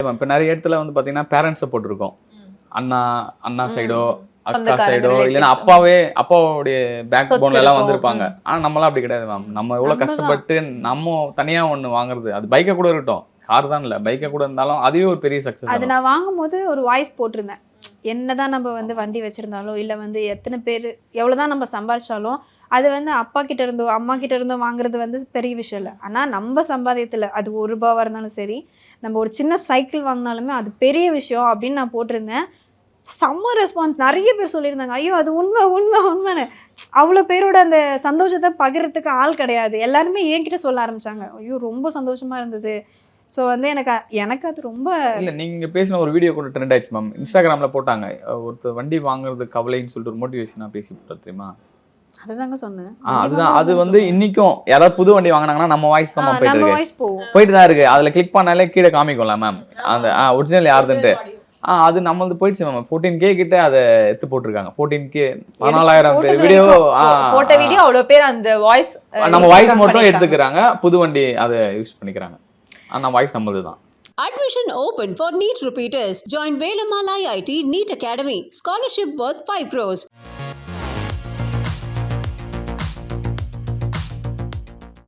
Ma'am. இப்போ நிறைய இடத்துல வந்து பார்த்தீங்கன்னா பேரண்ட்ஸை போட்டிருக்கோம். அண்ணா சைடோ அக்கா சைடோ இல்லைன்னா அப்பாவுடைய பேக் போன்ல எல்லாம் வந்திருப்பாங்க. ஆனா நம்மளாம் அப்படி கிடையாது மேம். நம்ம எவ்வளவு கஷ்டப்பட்டு நம்ம தனியா ஒண்ணு வாங்குறது, அது பைக்கை கூட இருக்கட்டும், கார் தான் இல்ல, பைக்கை கூட இருந்தாலும் அதுவே ஒரு பெரிய சக்சஸ். அது நான் வாங்கும்போது ஒரு வாய்ஸ் போட்டிருந்தேன். என்னதான் நம்ம வந்து வண்டி வச்சிருந்தாலும் இல்லை வந்து எத்தனை பேர் எவ்வளோதான் நம்ம சம்பாதிச்சாலும் அது வந்து அப்பா கிட்ட இருந்தோ அம்மா கிட்ட இருந்தோ வாங்குறது வந்து பெரிய விஷயம் இல்லை. ஆனால் நம்ம சம்பாதியத்தில் அது ₹1 இருந்தாலும் சரி, நம்ம ஒரு சின்ன சைக்கிள் வாங்கினாலுமே அது பெரிய விஷயம் அப்படின்னு நான் போட்டிருந்தேன். செம்ம ரெஸ்பான்ஸ். நிறைய பேர் சொல்லியிருந்தாங்க, ஐயோ அது உண்மைன்னு. அவ்வளோ பேரோட அந்த சந்தோஷத்தை பகிர்றதுக்கு ஆள் கிடையாது. எல்லாருமே என்கிட்ட சொல்ல ஆரம்பிச்சாங்க, ஐயோ ரொம்ப சந்தோஷமா இருந்தது. ஸோ வந்து எனக்கு அது ரொம்ப இல்லை. நீங்கள் பேசின ஒரு வீடியோ கூட ட்ரெண்ட் ஆயிடுச்சு மேம். இன்ஸ்டாகிராமில் போட்டாங்க, ஒருத்தர் வண்டி வாங்குறது கவலைன்னு சொல்லிட்டு ஒரு மோட்டிவேஷனாக பேசி போட்டார் தெரியுமா? அதுதாங்க சொன்னேன். அதுதான். அது வந்து இன்னைக்கும் யாராவது புது வண்டி வாங்கினாங்கன்னா நம்ம வாய்ஸ் தான் போயிட்டு தான் இருக்கு. அதில் கிளிக் பண்ணாலே கீழே காமிக்கும்ல மேம், அந்த ஒரிஜினல் யாருதுன்ட்டு. அது நம்மளது போயிடுச்சு மேம். 14K கிட்ட அதை எடுத்து போட்டிருக்காங்க. 14K 14,000 வீடியோ போட்ட வீடியோ அவ்வளோ பேர் அந்த வாய்ஸ் நம்ம வாய்ஸ் மட்டும் எடுத்துக்கிறாங்க, புது வண்டி அதை யூஸ் பண்ணிக்கிறாங்க. நம்ம வாய்ஸ் நம்மளது தான். Admission open for NEET repeaters. Join Velamala IIT NEET Academy. Scholarship worth 5 crores.